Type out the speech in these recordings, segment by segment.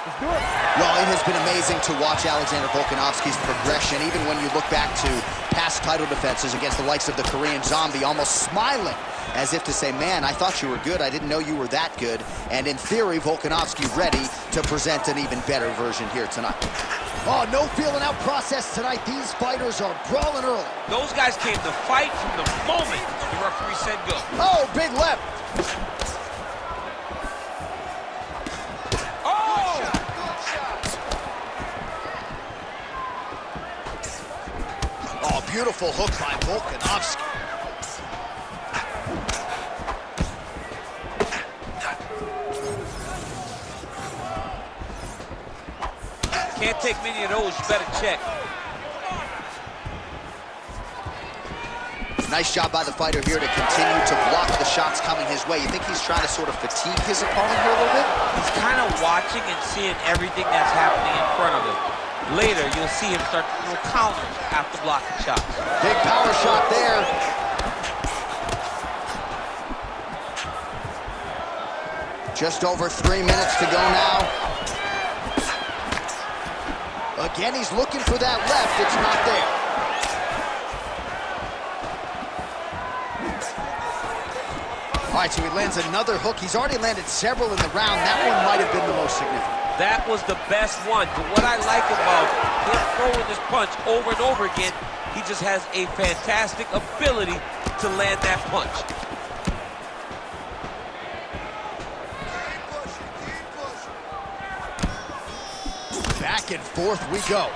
Let's do it. Well, it has been amazing to watch Alexander Volkanovski's progression, even when you look back to past title defenses against the likes of the Korean Zombie, almost smiling as if to say, man, I thought you were good. I didn't know you were that good. And in theory, Volkanovski ready to present an even better version here tonight. Oh, no feeling out process tonight. These fighters are brawling early. Those guys came to fight from the moment the referee said go. Oh, big left. Oh, beautiful hook by Volkanovski. Can't take many of those, you better check. Nice job by the fighter here to continue to block the shots coming his way. You think he's trying to sort of fatigue his opponent here a little bit? He's kind of watching and seeing everything that's happening in front of him. Later, you'll see him start to throw counters after blocking shots. Big power shot there. Just over 3 minutes to go now. Again, he's looking for that left. It's not there. All right, so he lands another hook. He's already landed several in the round. That one might have been the most significant. That was the best one. But what I like about him throwing this punch over and over again, he just has a fantastic ability to land that punch. Back and forth we go.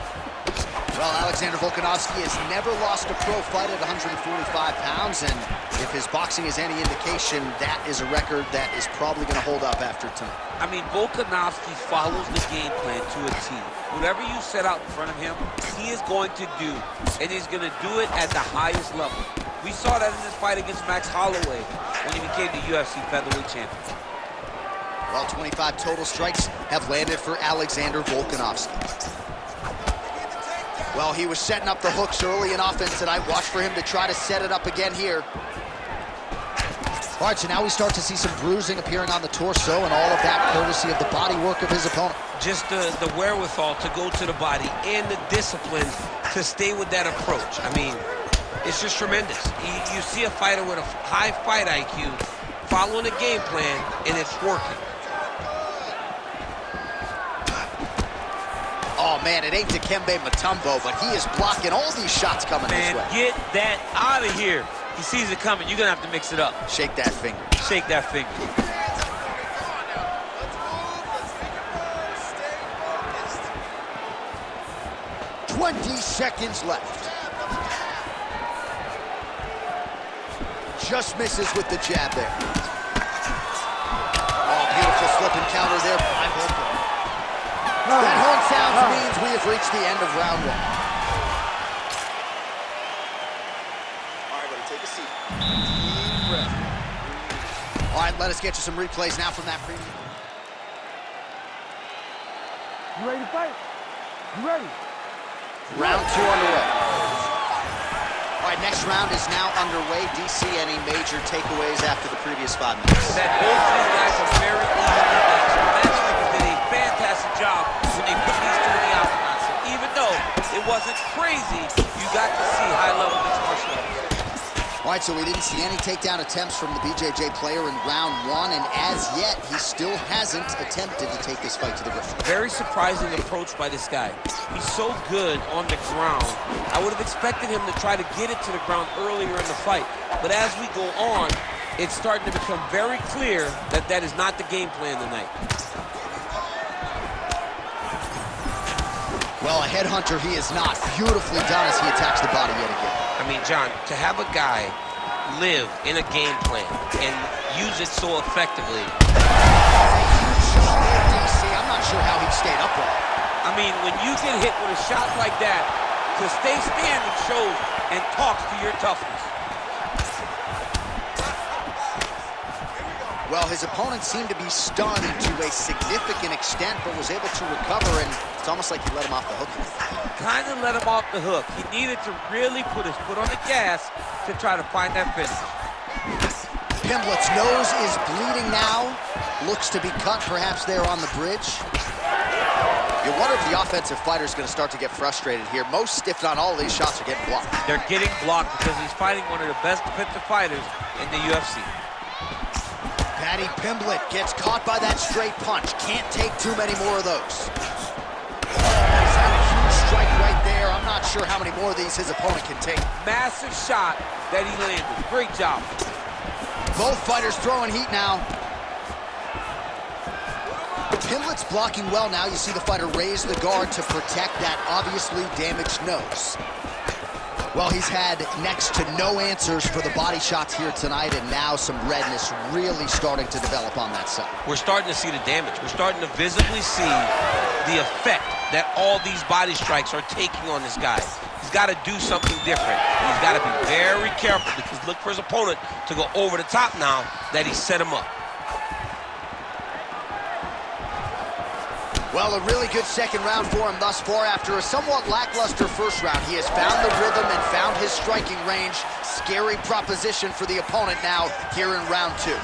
Well, Alexander Volkanovski has never lost a pro fight at 145 pounds, and if his boxing is any indication, that is a record that is probably going to hold up after tonight. I mean, Volkanovski follows the game plan to a T. Whatever you set out in front of him, he is going to do, and he's going to do it at the highest level. We saw that in this fight against Max Holloway when he became the UFC featherweight champion. Well, 25 total strikes have landed for Alexander Volkanovski. Well, he was setting up the hooks early in offense tonight. Watch for him to try to set it up again here. All right, so now we start to see some bruising appearing on the torso, and all of that courtesy of the body work of his opponent. Just the wherewithal to go to the body and the discipline to stay with that approach. I mean, it's just tremendous. You see a fighter with a high fight IQ following a game plan, and it's working. Oh, man, it ain't Dikembe Mutombo, but he is blocking all these shots coming his way. Get that out of here. He sees it coming. You're going to have to mix it up. Shake that finger. Shake that finger. 20 seconds left. Just misses with the jab there. Oh, beautiful slip and counter there by Volkanovski. That horn sound means we have reached the end of round one. All right, buddy, take a seat. Deep breath. All right, let us get you some replays now from that preview. You ready to fight? You ready? Round two underway. All right, next round is now underway. DC, any major takeaways after the previous 5 minutes? That both of these guys are very easy to match. The matchmakers did a fantastic job when they put these two in the octagon. So even though it wasn't crazy, you got to see high-level mixed martial arts. All right, so we didn't see any takedown attempts from the BJJ player in round one, and as yet, he still hasn't attempted to take this fight to the ground. Very surprising approach by this guy. He's so good on the ground. I would have expected him to try to get it to the ground earlier in the fight. But as we go on, it's starting to become very clear that that is not the game plan tonight. Well, a headhunter he is not. Beautifully done as he attacks the body yet again. I mean, John, to have a guy live in a game plan and use it so effectively. DC, I'm not sure how he stayed upright. I mean, when you get hit with a shot like that, to stay standing shows and talks to your toughness. Well, his opponent seemed to be stunned to a significant extent, but was able to recover, and it's almost like he let him off the hook. Kind of let him off the hook. He needed to really put his foot on the gas to try to find that finish. Pimblett's nose is bleeding now. Looks to be cut, perhaps there on the bridge. You wonder if the offensive fighter is going to start to get frustrated here. Most, if not all, of these shots are getting blocked. They're getting blocked because he's fighting one of the best defensive fighters in the UFC. Paddy Pimblett gets caught by that straight punch. Can't take too many more of those. He's had a huge strike right there. I'm not sure how many more of these his opponent can take. Massive shot that he landed. Great job. Both fighters throwing heat now. Pimblett's blocking well now. You see the fighter raise the guard to protect that obviously damaged nose. Well, he's had next to no answers for the body shots here tonight, and now some redness really starting to develop on that side. We're starting to see the damage. We're starting to visibly see the effect that all these body strikes are taking on this guy. He's got to do something different. He's got to be very careful because look for his opponent to go over the top now that he set him up. Well, a really good second round for him thus far. After a somewhat lackluster first round, he has found the rhythm and found his striking range. Scary proposition for the opponent now here in round two.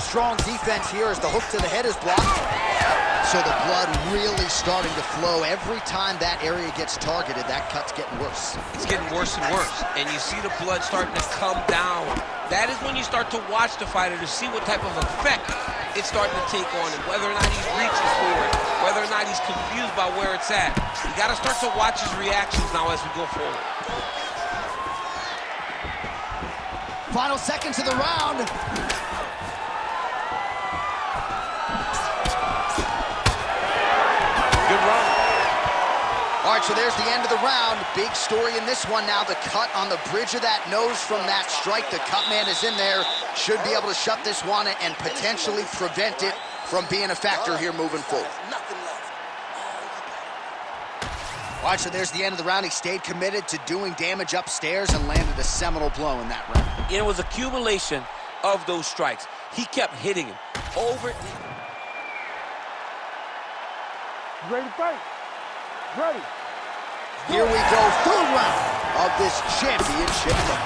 Strong defense here as the hook to the head is blocked. So the blood really starting to flow. Every time that area gets targeted, that cut's getting worse. It's getting worse and worse, and you see the blood starting to come down. That is when you start to watch the fighter to see what type of effect it's starting to take on him, whether or not he's reaching for it, whether or not he's confused by where it's at. You got to start to watch his reactions now as we go forward. Final seconds of the round. Good run. All right, so there's the end of the round. Big story in this one now. The cut on the bridge of that nose from that strike. The cut man is in there. Should be able to shut this one and potentially prevent it from being a factor here moving forward. All right, so there's the end of the round. He stayed committed to doing damage upstairs and landed a seminal blow in that round. It was accumulation of those strikes. He kept hitting him over. You ready to fight? Ready. Here we go, third round of this championship round.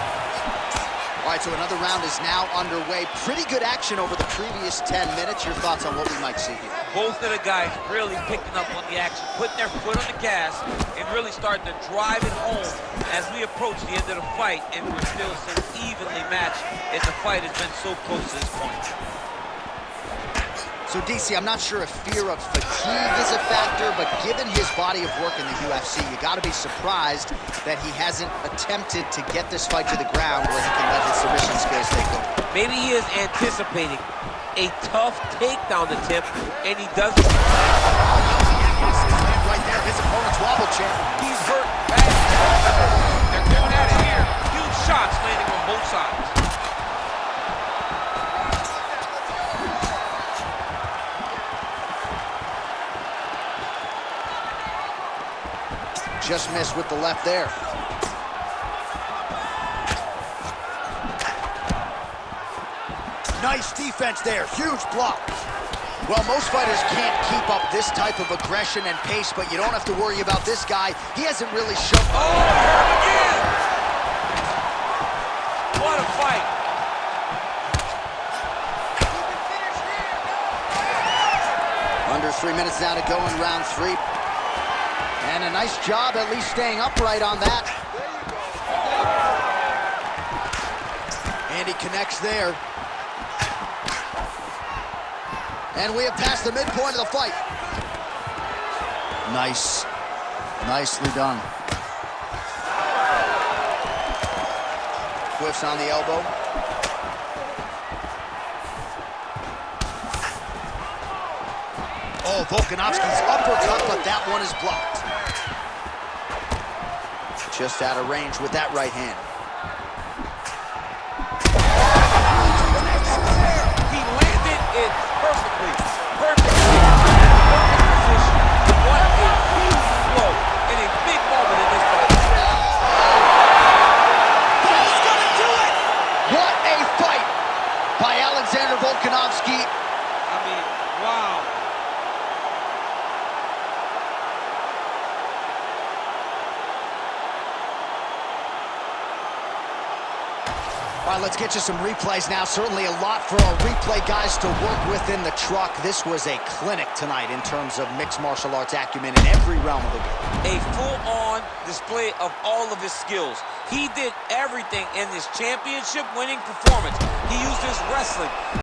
All right, so another round is now underway. Pretty good action over the previous 10 minutes. Your thoughts on what we might see here? Both of the guys really picking up on the action, putting their foot on the gas, and really starting to drive it home as we approach the end of the fight, and we're still so evenly matched, and the fight has been so close to this point. So, DC, I'm not sure if fear of fatigue is a factor, but given his body of work in the UFC, you got to be surprised that he hasn't attempted to get this fight to the ground where he can let his submission skills take over. Maybe he is anticipating a tough takedown attempt, and he doesn't. Right there, his opponent's wobble chair. He's hurt bad. They're going at it here. Huge shots landing on both sides. Just missed with the left there. Nice defense there, huge block. Well, most fighters can't keep up this type of aggression and pace, but you don't have to worry about this guy. He hasn't really shown... Oh, again! What a fight. Under 3 minutes now to go in round three. And a nice job at least staying upright on that. And he connects there. And we have passed the midpoint of the fight. Nice. Nicely done. Whiffs on the elbow. Oh, Volkanovski's uppercut, but that one is blocked. Just out of range with that right hand. He landed it perfectly. Perfect position. What a huge blow in a big moment in this fight. That's gonna do it! What a fight by Alexander Volkanovski. I mean, wow. right, let's get you some replays now. Certainly a lot for our replay guys to work with in the truck. This was a clinic tonight in terms of mixed martial arts acumen in every realm of the game. A full-on display of all of his skills. He did everything in this championship-winning performance. He used his wrestling,